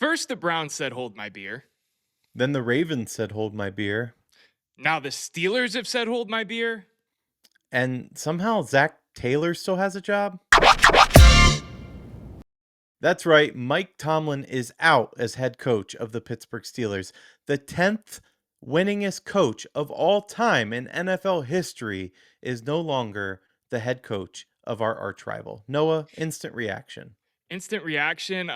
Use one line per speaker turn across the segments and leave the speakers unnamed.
First, the Browns said, "Hold my beer."
Then the Ravens said, "Hold my beer."
Now the Steelers have said, "Hold my beer."
And somehow Zach Taylor still has a job? That's right. Mike Tomlin is out as head coach of the Pittsburgh Steelers. The 10th winningest coach of all time in NFL history is no longer the head coach of our arch rival. Noah, instant reaction.
Instant reaction.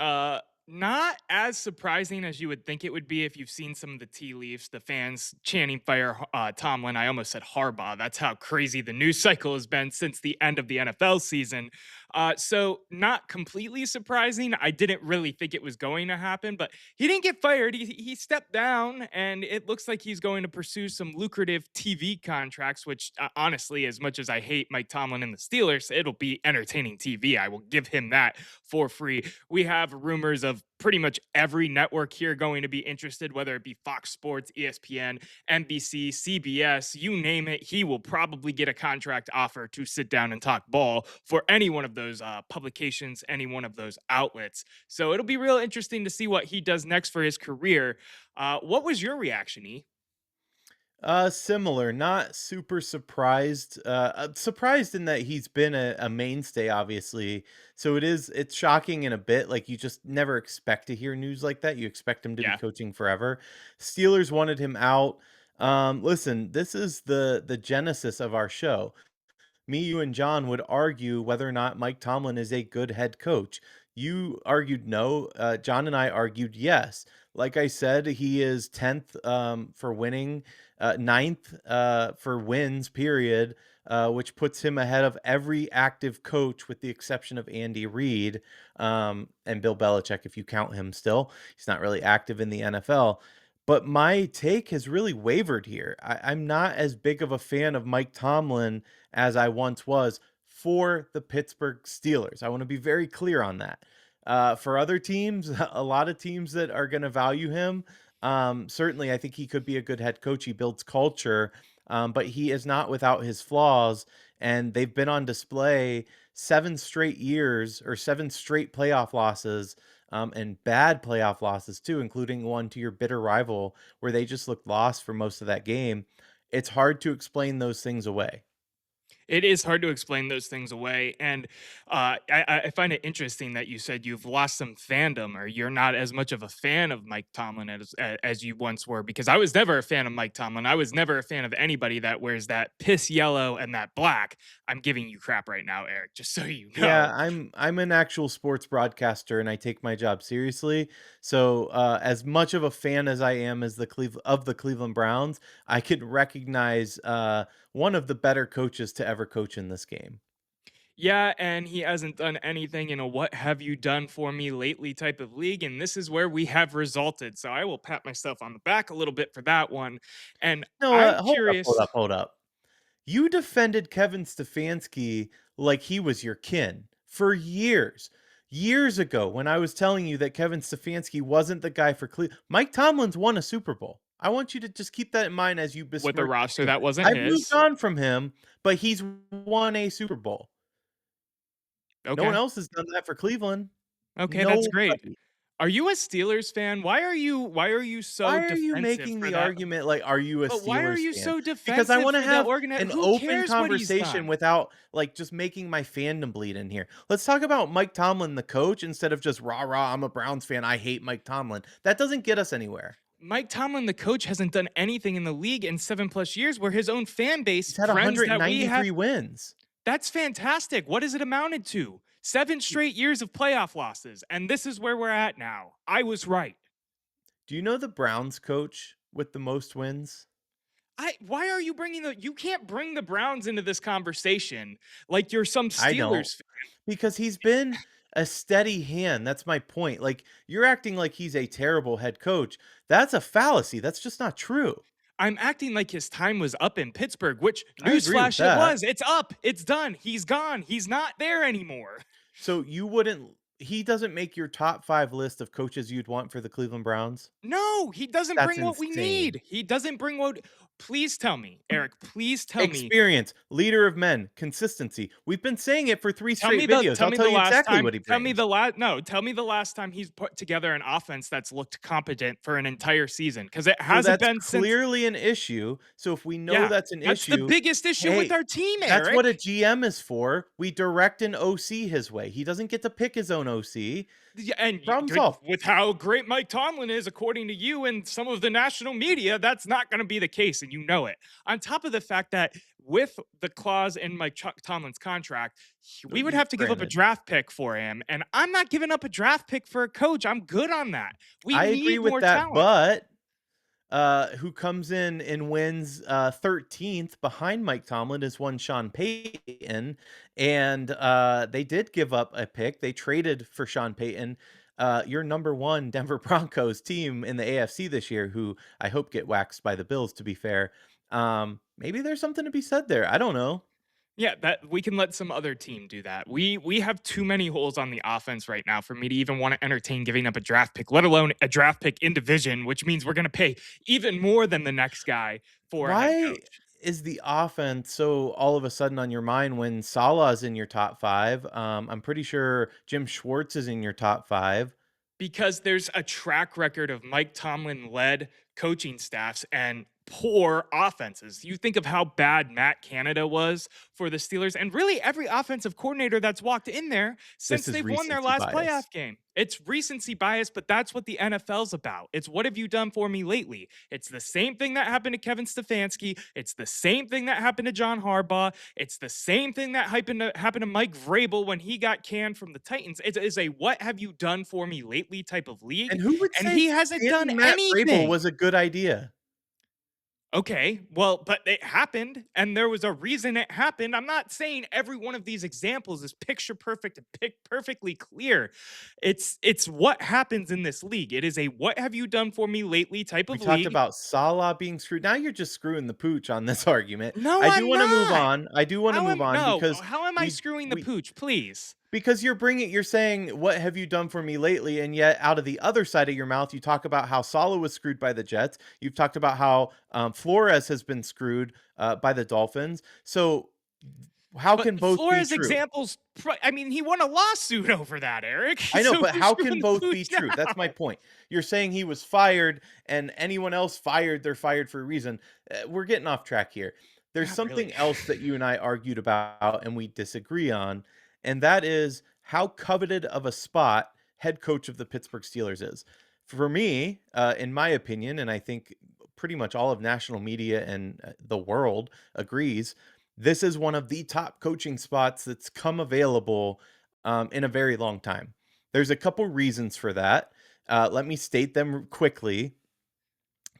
Not as surprising as you would think it would be if you've seen some of the tea leaves, the fans chanting "Fire Tomlin." I almost said Harbaugh. That's how crazy the news cycle has been since the end of the NFL season. So not completely surprising. I didn't really think it was going to happen, but he didn't get fired. He stepped down, and it looks like he's going to pursue some lucrative TV contracts. Which, honestly, as much as I hate Mike Tomlin and the Steelers, it'll be entertaining TV. I will give him that for free. We have rumors of pretty much every network here going to be interested, whether it be Fox Sports, ESPN, NBC, CBS, you name it. He will probably get a contract offer to sit down and talk ball for any one of those publications, any one of those outlets. So it'll be real interesting to see what he does next for his career. What was your reaction, E?
Similar, not super surprised. Surprised in that he's been a mainstay, obviously. So it's shocking in a bit. Like you just never expect to hear news like that. You expect him to be
Yeah.
coaching forever. Steelers wanted him out. Listen, this is the genesis of our show. Me, you, and John would argue whether or not Mike Tomlin is a good head coach. You argued no. John and I argued yes. Like I said, he is 10th for winning, ninth for wins, period, which puts him ahead of every active coach with the exception of Andy Reid and Bill Belichick, if you count him still. He's not really active in the NFL. But my take has really wavered here. I'm not as big of a fan of Mike Tomlin as I once was for the Pittsburgh Steelers. I want to be very clear on that. For other teams, a lot of teams that are going to value him, certainly I think he could be a good head coach. He builds culture, but he is not without his flaws, and they've been on display 7 straight years or 7 straight playoff losses. And bad playoff losses too, including one to your bitter rival where they just looked lost for most of that game. It's hard to explain those things away.
It is hard to explain those things away, and I find it interesting that you said you've lost some fandom, or you're not as much of a fan of Mike Tomlin as you once were. Because I was never a fan of Mike Tomlin. I was never a fan of anybody that wears that piss yellow and that black. I'm giving you crap right now, Eric, just so you
Yeah,
know.
I'm an actual sports broadcaster and I take my job seriously. So, as much of a fan as I am as the Cleveland Browns, I can recognize one of the better coaches to ever coach in this game.
Yeah, and he hasn't done anything in a "what have you done for me lately" type of league, and this is where we have resulted. So I will pat myself on the back a little bit for that one. And
No,
I'm
hold up, hold
curious.
up, hold up. You defended Kevin Stefanski like he was your kin for years. Years ago, when I was telling you that Kevin Stefanski wasn't the guy for Cleveland, Mike Tomlin's won a Super Bowl. I want you to just keep that in mind as you
With a
besmirch
roster
his name.
that wasn't
I've moved
his.
on from him, but he's won a Super Bowl. No one
Okay.
else has done that for Cleveland.
Okay, that's great.
Nobody.
Are you a Steelers fan? Why are you so
Why are you
defensive
making
for
the
that?
argument like, "Are you a
But why are
Steelers
you
fan?"
so
Because I
defensive
wanna
for the
have an
Who
open
cares what he's
conversation
done?
without, like, just making my fandom bleed in here. Let's talk about Mike Tomlin, the coach, instead of just, "Rah, rah, I'm a Browns fan, I hate Mike Tomlin." That doesn't get us anywhere.
Mike Tomlin, the coach, hasn't done anything in the league in 7 plus years where his own fan base,
He's had
friends that we have.
193 wins.
That's fantastic. What has it amounted to? 7 straight years of playoff losses, and this is where we're at now. I was right.
Do you know the Browns coach with the most wins?
Why are you bringing you can't bring the Browns into this conversation like you're some
I don't.
Steelers.
Because he's been a steady hand, that's my point. Like, you're acting like he's a terrible head coach. That's a fallacy, that's just not true.
I'm acting like his time was up in Pittsburgh, which
I agree with
newsflash it
that.
was. It's up. It's done. He's gone. He's not there anymore.
So you wouldn't He doesn't make your top 5 list of coaches you'd want for the Cleveland Browns?
No, he doesn't
That's
bring what we
insane.
need. He doesn't bring what please tell me, Eric, please tell me.
Experience, leader of men, consistency. We've been saying it for 3 straight videos. I'll tell you exactly what he brings.
tell me the last time he's put together an offense that's looked competent for an entire season, because it
So
hasn't
that's
been since.
clearly an issue. So if we know
Yeah,
that's an
that's the
issue,
biggest issue with
hey,
our team,
that's what a
Eric.
GM is for. We direct an OC his way. He doesn't get to pick his own OC.
Yeah, and
Problem
good
solved.
with how great Mike Tomlin is, according to you and some of the national media, that's not going to be the case, and you know it. On top of the fact that with the clause in Mike Tomlin's contract, we would
Y
have to give up a
Granted.
draft pick for him, and I'm not giving up a draft pick for a coach. I'm good on that. We
I agree
need
with
more
that,
talent.
but who comes in and wins 13th behind Mike Tomlin is one Sean Payton. And they did give up a pick. They traded for Sean Payton, your number one Denver Broncos team in the AFC this year, who I hope get waxed by the Bills, to be fair. Maybe there's something to be said there. I don't know.
Yeah, that we can let some other team do that. We have too many holes on the offense right now for me to even want to entertain giving up a draft pick, let alone a draft pick in division, which means we're going to pay even more than the next guy for a head
Why
coach.
is the offense so all of a sudden on your mind when Salah's in your top five? I'm pretty sure Jim Schwartz is in your top five.
Because there's a track record of Mike Tomlin led coaching staffs and poor offenses. You think of how bad Matt Canada was for the Steelers, and really every offensive coordinator that's walked in there
This
since
is
they've won their
recency
last
bias.
playoff game. It's recency bias, but that's what the NFL's about. It's what have you done for me lately? It's the same thing that happened to Kevin Stefanski. It's the same thing that happened to John Harbaugh. It's the same thing that happened to Mike Vrabel when he got canned from the Titans. It is a what have you done for me lately type of league,
And who would
and
say
he hasn't done
getting Matt Vrabel
anything.
was a good idea?
Okay, well, but it happened, and there was a reason it happened. I'm not saying every one of these examples is picture perfect and perfectly clear. It's what happens in this league. It is a what have you done for me lately type
We
of
talked
league.
about Salah being screwed. Now you're just screwing the pooch on this argument.
No,
I do
I'm
want to move
not.
on. I do want to
How
move
am
on
no?
because
How am I
we
screwing the
we
pooch? Please.
because you're saying, "What have you done for me lately?" And yet, out of the other side of your mouth, you talk about how Salah was screwed by the Jets. You've talked about how Flores has been screwed by the Dolphins. So, how
But
can both be
Flores
true?
examples. I mean, he won a lawsuit over that, Eric.
I know,
So
but
who's
how
screwing
can
the
both be
pooch
true? That's my
now?
point. You're saying he was fired, and anyone else fired, they're fired for a reason. We're getting off track here. There's
Not really.
something else that you and I argued about and we disagree on, and that is how coveted of a spot head coach of the Pittsburgh Steelers is. For me, in my opinion, and I think pretty much all of national media and the world agrees, this is one of the top coaching spots that's come available in a very long time. There's a couple reasons for that. Let me state them quickly.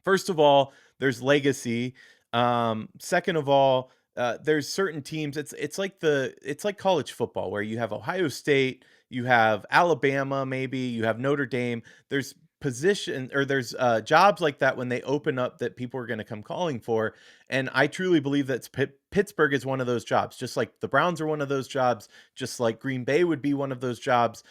First of all, there's legacy. Second of all, there's certain teams. It's like college football where you have Ohio State, you have Alabama, maybe you have Notre Dame. There's position or there's jobs like that when they open up that people are going to come calling for, and I truly believe that Pittsburgh is one of those jobs. Just like the Browns are one of those jobs, just like Green Bay would be one of those jobs.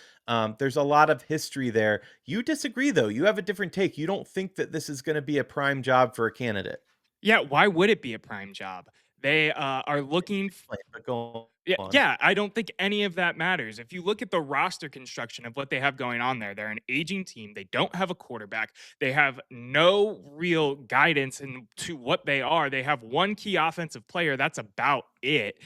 There's a lot of history there. You disagree, though. You have a different take. You don't think that this is going to be a prime job for a candidate.
Yeah, why would it be a prime job? They are looking.
Explain, but go
Yeah,
on.
yeah, I don't think any of that matters. If you look at the roster construction of what they have going on there, they're an aging team. They don't have a quarterback. They have no real guidance into what they are. They have one key offensive player. That's about it.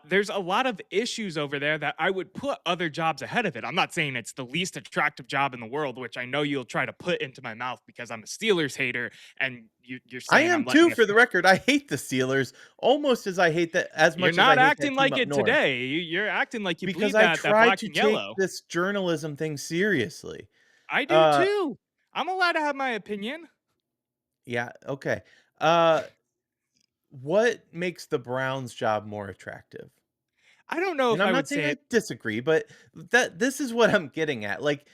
There's a lot of issues over there that I would put other jobs ahead of it. I'm not saying it's the least attractive job in the world, which I know you'll try to put into my mouth because I'm a Steelers hater, and you're
I
saying
am
I'm letting
too,
a
for the record. I hate the Steelers almost as I hate that as
you're
much as I
not
hate that
acting
team
like
up
it
north.
today. You're acting like you
Because
bleed
I
that
try
black
to
and
take
yellow.
this journalism thing seriously.
I do
Uh,
too. I'm allowed to have my opinion.
yeah, okay. Uh, what makes the Browns' job more attractive?
I don't know
And
if
I'm
I
not
would
saying
say
I
it,
disagree, but that this is what I'm getting at. Like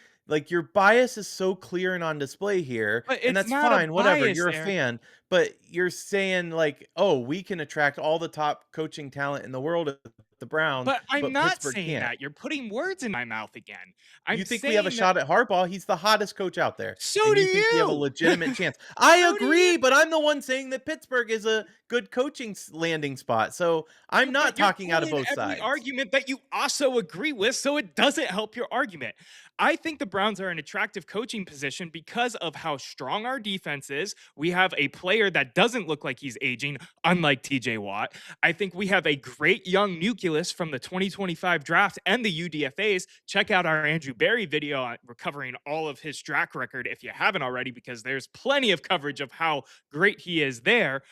your bias is so clear and on display here,
but
and
it's
that's
not a
fine, whatever.
bias,
You're a
Eric.
fan, but you're saying like, "Oh, we can attract all the top coaching talent in the world." the Browns,
But I'm
but
not
Pittsburgh
saying
can't.
that. You're putting words in my mouth again. I'm
You think we have a
saying that
shot at Harbaugh? He's the hottest coach out there,
so
and
do
you think we have a
you.
legitimate chance. I
So do you.
agree, but I'm the one saying that Pittsburgh is a good coaching landing spot, so I'm not
But you're
talking out of
pulling
both
every
sides.
argument that you also agree with, so it doesn't help your argument. I think the Browns are an attractive coaching position because of how strong our defense is. We have a player that doesn't look like he's aging, unlike TJ Watt. I think we have a great young nucleus from the 2025 draft and the UDFAs. Check out our Andrew Berry video on recovering all of his track record if you haven't already, because there's plenty of coverage of how great he is there.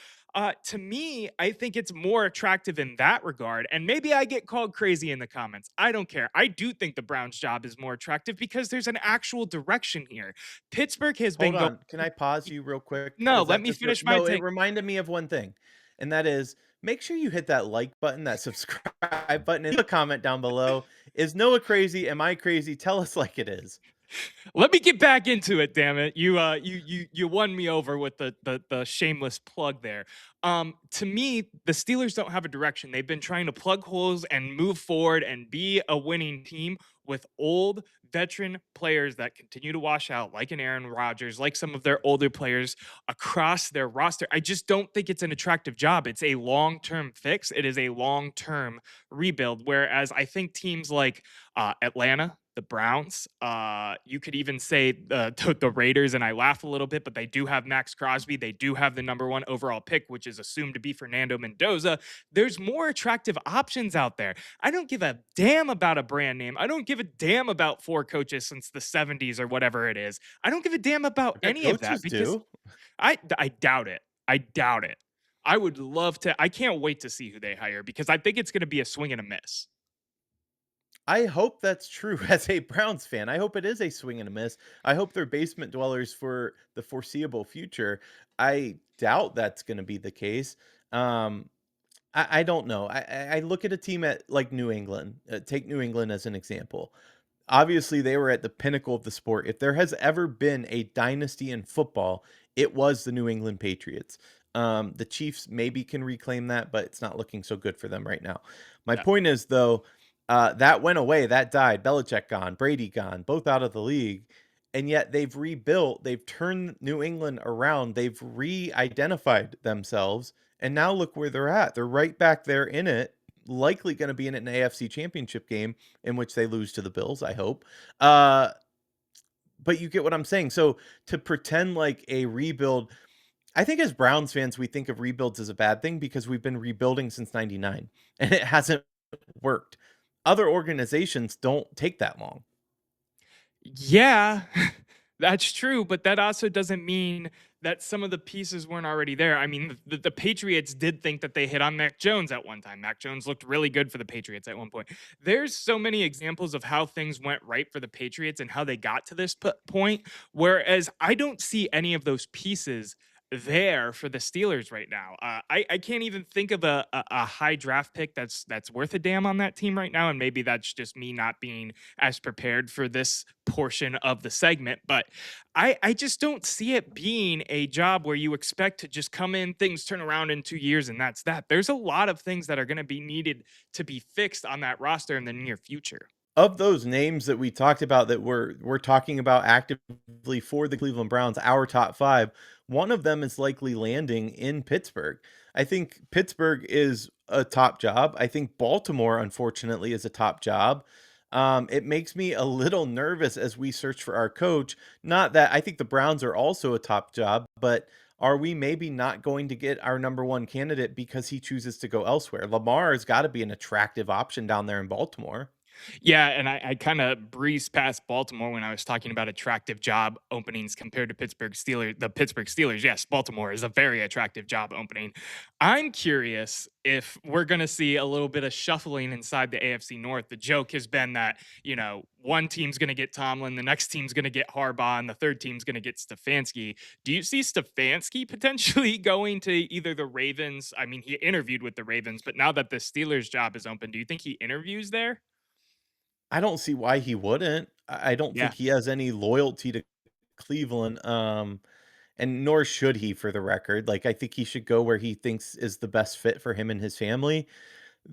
To me, I think it's more attractive in that regard. And maybe I get called crazy in the comments. I don't care. I do think the Browns' job is more attractive because there's an actual direction here. Pittsburgh has
Hold
been going.
on, can I pause you real quick?
No,
Is
let
that
me
just
finish my
no, it
take.
reminded me of one thing, and that is, make sure you hit that like button, that subscribe button, and leave a comment down below. Is Noah crazy? Am I crazy? Tell us like it is.
Let me get back into it, damn it. You won me over with the shameless plug there. To me, the Steelers don't have a direction. They've been trying to plug holes and move forward and be a winning team with old veteran players that continue to wash out, like an Aaron Rodgers, like some of their older players across their roster. I just don't think it's an attractive job. It's a long-term fix. It is a long-term rebuild. Whereas I think teams like Atlanta, the Browns. You could even say the Raiders, and I laugh a little bit, but they do have Max Crosby. They do have the number one overall pick, which is assumed to be Fernando Mendoza. There's more attractive options out there. I don't give a damn about a brand name. I don't give a damn about four coaches since the 70s or whatever it is. I don't give a damn about
I bet
any of that
coaches
because
do.
I doubt it. I doubt it. I would love to. I can't wait to see who they hire because I think it's going to be a swing and a miss.
I hope that's true as a Browns fan. I hope it is a swing and a miss. I hope they're basement dwellers for the foreseeable future. I doubt that's going to be the case. Um, I don't know. I look at a team at like New England. Take New England as an example. Obviously, they were at the pinnacle of the sport. If there has ever been a dynasty in football, it was the New England Patriots. The Chiefs maybe can reclaim that, but it's not looking so good for them right now. My
Yeah.
point is, though, that went away, that died. Belichick gone, Brady gone, both out of the league. And yet they've rebuilt, they've turned New England around, they've re identified themselves. And now look where they're at. They're right back there in it, likely going to be in an AFC championship game in which they lose to the Bills, I hope. Uh, but you get what I'm saying. So to pretend like a rebuild, I think as Browns fans, we think of rebuilds as a bad thing because we've been rebuilding since 99 and it hasn't worked. Other organizations don't take that long.
Yeah, that's true, but that also doesn't mean that some of the pieces weren't already there. I mean, the Patriots did think that they hit on Mac Jones at one time. Mac Jones looked really good for the Patriots at one point. There's so many examples of how things went right for the Patriots and how they got to this point, whereas I don't see any of those pieces there for the Steelers right now. I can't even think of a high draft pick that's worth a damn on that team right now, and maybe that's just me not being as prepared for this portion of the segment. But I just don't see it being a job where you expect to just come in, things turn around in 2 years, and that's that. There's a lot of things that are going to be needed to be fixed on that roster in the near future.
Of those names that we talked about that we're talking about actively for the Cleveland Browns, our top 5, one of them is likely landing in Pittsburgh. I think Pittsburgh is a top job. I think Baltimore, unfortunately, is a top job. It makes me a little nervous as we search for our coach. Not that I think the Browns are also a top job, but are we maybe not going to get our number one candidate because he chooses to go elsewhere? Lamar has got to be an attractive option down there in Baltimore.
Yeah, and I kind of breezed past Baltimore when I was talking about attractive job openings compared to Pittsburgh Steelers. The Pittsburgh Steelers, yes, Baltimore is a very attractive job opening. I'm curious if we're going to see a little bit of shuffling inside the AFC North. The joke has been that, one team's going to get Tomlin, the next team's going to get Harbaugh, and the third team's going to get Stefanski. Do you see Stefanski potentially going to either the Ravens? I mean, he interviewed with the Ravens, but now that the Steelers job is open, do you think he interviews there?
I don't see why he wouldn't. I don't
Yeah.
think he has any loyalty to Cleveland, and nor should he for the record. Like, I think he should go where he thinks is the best fit for him and his family.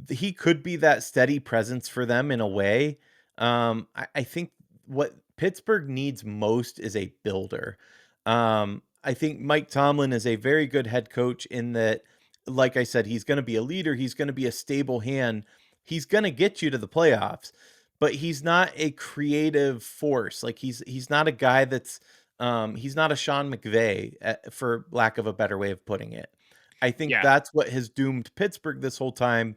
he could be that steady presence for them in a way. I think what Pittsburgh needs most is a builder. I think Mike Tomlin is a very good head coach in that, like I said, he's going to be a leader. He's going to be a stable hand. He's going to get you to the playoffs, but he's not a creative force. Like he's not a guy that's he's not a Sean McVay, for lack of a better way of putting it. I think
Yeah,
that's what has doomed Pittsburgh this whole time,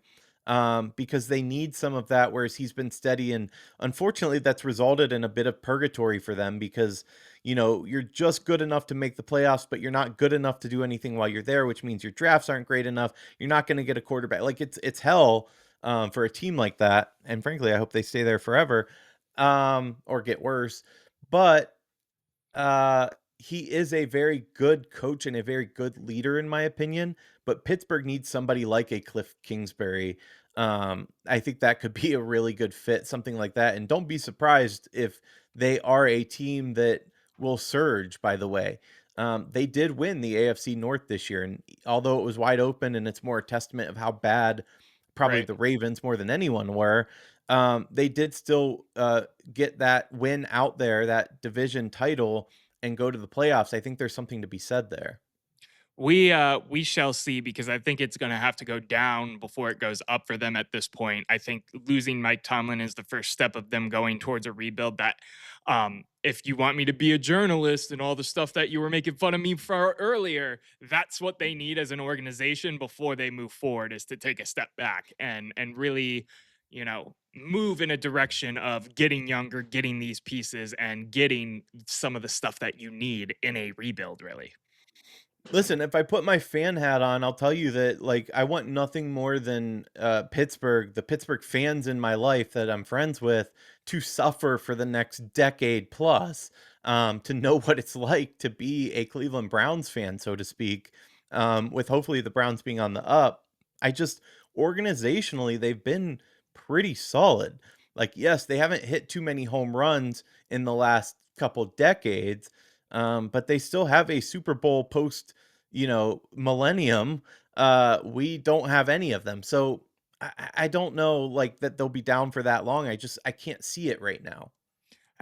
because they need some of that, whereas he's been steady. And unfortunately, that's resulted in a bit of purgatory for them because, you're just good enough to make the playoffs, but you're not good enough to do anything while you're there, which means your drafts aren't great enough. You're not going to get a quarterback. Like it's hell for a team like that. And frankly, I hope they stay there forever, or get worse. But uh, he is a very good coach and a very good leader, in my opinion. But Pittsburgh needs somebody like a Cliff Kingsbury. I think that could be a really good fit, something like that. And don't be surprised if they are a team that will surge, by the way. They did win the AFC North this year. And although it was wide open and it's more a testament of how bad probably
right.
the Ravens more than anyone were, they did still get that win out there, that division title, and go to the playoffs. I think there's something to be said there.
We shall see because I think it's going to have to go down before it goes up for them at this point. I think losing Mike Tomlin is the first step of them going towards a rebuild that if you want me to be a journalist and all the stuff that you were making fun of me for earlier, that's what they need as an organization before they move forward is to take a step back and really, move in a direction of getting younger, getting these pieces and getting some of the stuff that you need in a rebuild really.
Listen, if I put my fan hat on, I'll tell you that like I want nothing more than Pittsburgh, the Pittsburgh fans in my life that I'm friends with, to suffer for the next decade plus, to know what it's like to be a Cleveland Browns fan, so to speak, with hopefully the Browns being on the up. I just organizationally, they've been pretty solid. Like, yes, they haven't hit too many home runs in the last couple decades, but they still have a Super Bowl post, millennium. We don't have any of them. So I don't know like that they'll be down for that long. I can't see it right now.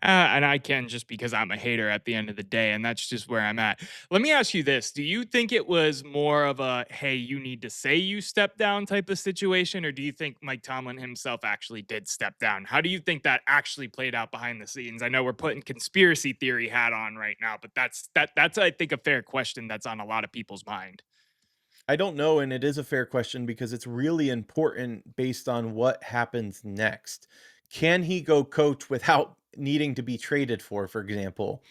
And I can just because I'm a hater at the end of the day, and that's just where I'm at. Let me ask you this. Do you think it was more of a, hey, you need to say you step down type of situation, or do you think Mike Tomlin himself actually did step down? How do you think that actually played out behind the scenes? I know we're putting conspiracy theory hat on right now, but that's I think a fair question that's on a lot of people's mind.
I don't know, and it is a fair question because it's really important based on what happens next. Can he go coach without needing to be traded for example?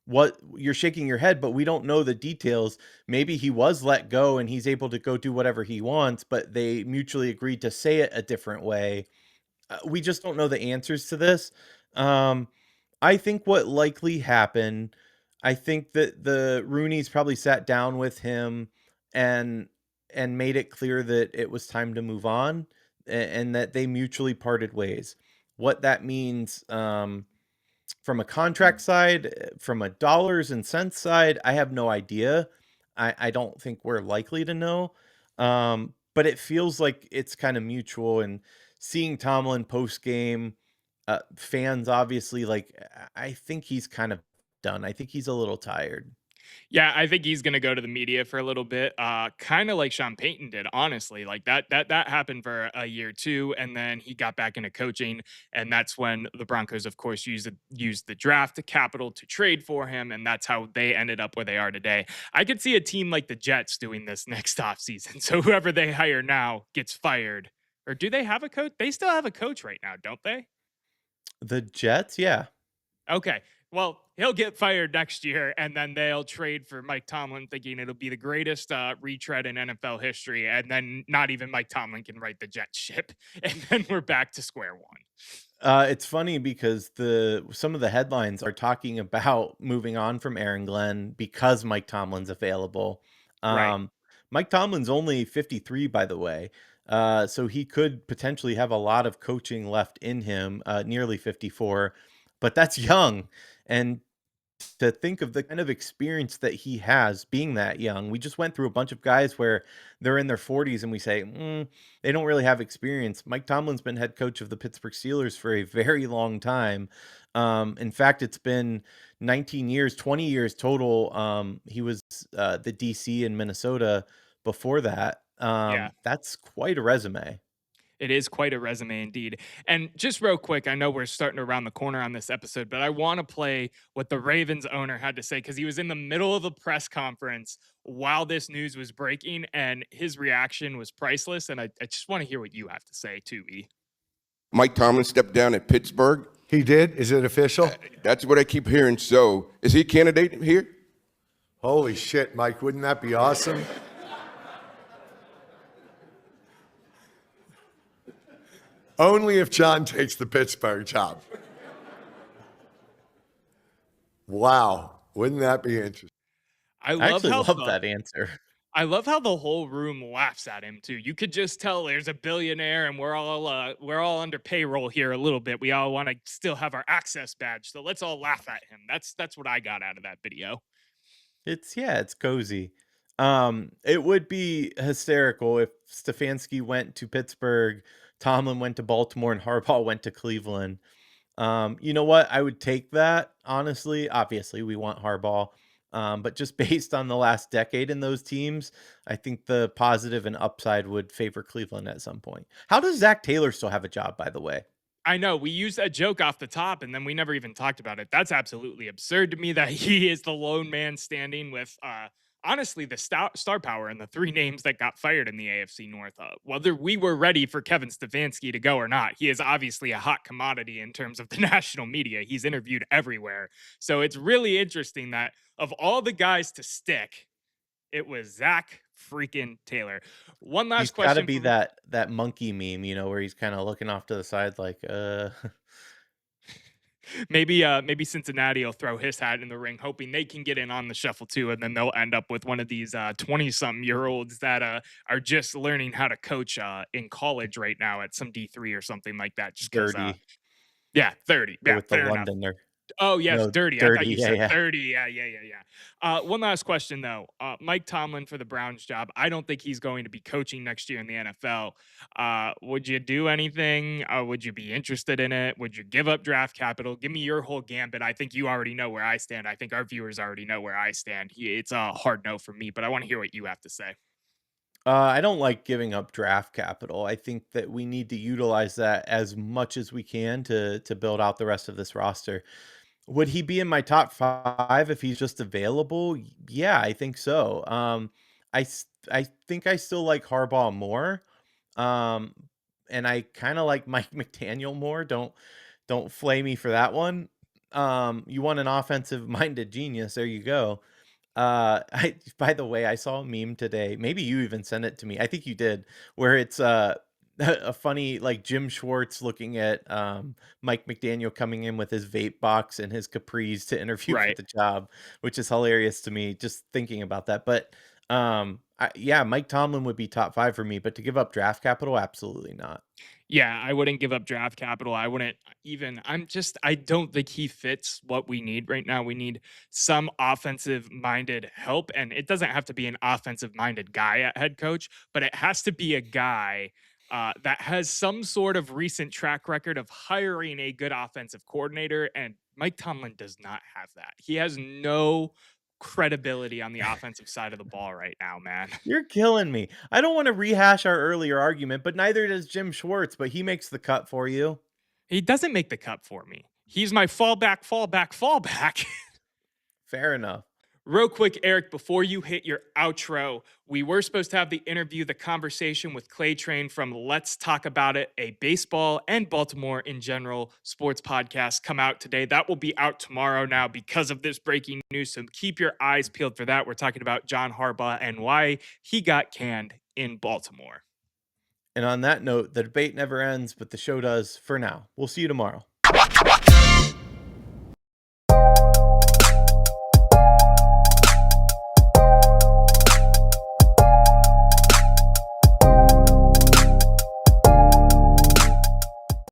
What you're shaking your head, but we don't know the details. Maybe he was let go and he's able to go do whatever he wants, but they mutually agreed to say it a different way. We just don't know the answers to this. Um, I think what likely happened, I think that the Rooney's probably sat down with him and made it clear that it was time to move on, and that they mutually parted ways. What that means, from a contract side, from a dollars and cents side, I have no idea. I don't think we're likely to know. But it feels like it's kind of mutual. And seeing Tomlin post game, fans obviously like, I think he's kind of done. I think he's a little tired.
Yeah, I think he's gonna go to the media for a little bit, kind of like Sean Payton did, honestly. Like that happened for a year too, and then he got back into coaching, and that's when the Broncos, of course, used the draft capital to trade for him, and that's how they ended up where they are today. I could see a team like the Jets doing this next offseason. So whoever they hire now gets fired. Or do they have a coach? They still have a coach right now, don't they?
The Jets, yeah.
Okay. Well, he'll get fired next year, and then they'll trade for Mike Tomlin, thinking it'll be the greatest retread in NFL history. And then not even Mike Tomlin can right the Jets ship, and then we're back to square one.
It's funny because the some of the headlines are talking about moving on from Aaron Glenn because Mike Tomlin's available.
Right.
Um, Mike Tomlin's only 53, by the way, so he could potentially have a lot of coaching left in him. Nearly 54, but that's young, and to think of the kind of experience that he has being that young. We just went through a bunch of guys where they're in their 40s and we say, they don't really have experience. Mike Tomlin's been head coach of the Pittsburgh Steelers for a very long time. In fact, it's been 19 years, 20 years total. He was the DC in Minnesota before that.
Yeah.
That's quite a resume.
It is quite a resume indeed. And just real quick, I know we're starting to round the corner on this episode, but I want to play what the Ravens owner had to say because he was in the middle of the press conference while this news was breaking, and his reaction was priceless. And I just want to hear what you have to say too, E.
Mike Tomlin stepped down at Pittsburgh.
He did? Is it official?
That's what I keep hearing. So, is he a candidate here?
Holy shit, Mike. Wouldn't that be awesome? Only if John takes the Pittsburgh job. Wow. Wouldn't that be interesting?
I
I
love
actually
how
love
the
that answer.
I love how the whole room laughs at him too. You could just tell there's a billionaire, and we're all under payroll here a little bit. We all want to still have our access badge, so let's all laugh at him. That's what I got out of that video.
It's cozy. It would be hysterical if Stefanski went to Pittsburgh, Tomlin went to Baltimore, and Harbaugh went to Cleveland. You know what? I would take that, honestly. Obviously, we want Harbaugh. But just based on the last decade in those teams, I think the positive and upside would favor Cleveland at some point. How does Zach Taylor still have a job, by the way?
I know we used a joke off the top and then we never even talked about it. That's absolutely absurd to me that he is the lone man standing with honestly the star power and the three names that got fired in the AFC North. Whether we were ready for Kevin Stefanski to go or not, he is obviously a hot commodity in terms of the national media. He's interviewed everywhere. So it's really interesting that of all the guys to stick, it was Zach freaking Taylor. One
He's
last
got to
question
be
from
that monkey meme, where he's kind of looking off to the side, like,
maybe Cincinnati will throw his hat in the ring, hoping they can get in on the shuffle too, and then they'll end up with one of these 20-something year olds that are just learning how to coach in college right now at some D3 or something like that. Just because,
dirty.
yeah, 30,
Go
yeah,
with the
fair enough.
Londoner.
Oh, yes,
No,
dirty. I thought
dirty.
you
Yeah,
said
yeah.
30. Yeah, yeah, yeah, yeah. One last question, though. Mike Tomlin for the Browns job. I don't think he's going to be coaching next year in the NFL. Would you do anything? Would you be interested in it? Would you give up draft capital? Give me your whole gambit. I think you already know where I stand. I think our viewers already know where I stand. It's a hard no for me, but I want to hear what you have to say.
I don't like giving up draft capital. I think that we need to utilize that as much as we can to build out the rest of this roster. Would he be in my top 5 if he's just available? Yeah, I think so. I think I still like Harbaugh more, um, and I kinda like Mike McDaniel more. Don't flay me for that one. You want an offensive-minded genius, there you go. I by the way, I saw a meme today, maybe you even sent it to me, I think you did, where it's, a funny, like, Jim Schwartz looking at, Mike McDaniel coming in with his vape box and his capris to interview for
Right.
the job, which is hilarious to me just thinking about that, but, yeah, Mike Tomlin would be top 5 for me, but to give up draft capital, absolutely not.
Yeah, I wouldn't give up draft capital. I wouldn't I don't think he fits what we need right now. We need some offensive minded help. And it doesn't have to be an offensive minded guy at head coach, but it has to be a guy that has some sort of recent track record of hiring a good offensive coordinator. And Mike Tomlin does not have that. He has no credibility on the offensive side of the ball right now, man.
You're killing me. I don't wanna rehash our earlier argument, but neither does Jim Schwartz, but he makes the cut for you.
He doesn't make the cut for me. He's my fallback, fallback, fallback.
Fair enough.
Real quick, Eric, before you hit your outro, we were supposed to have the interview, the conversation with Clay Train from Let's Talk About It, a baseball and Baltimore in general sports podcast come out today. That will be out tomorrow now because of this breaking news. So keep your eyes peeled for that. We're talking about John Harbaugh and why he got canned in Baltimore.
And on that note, the debate never ends, but the show does for now. We'll see you tomorrow.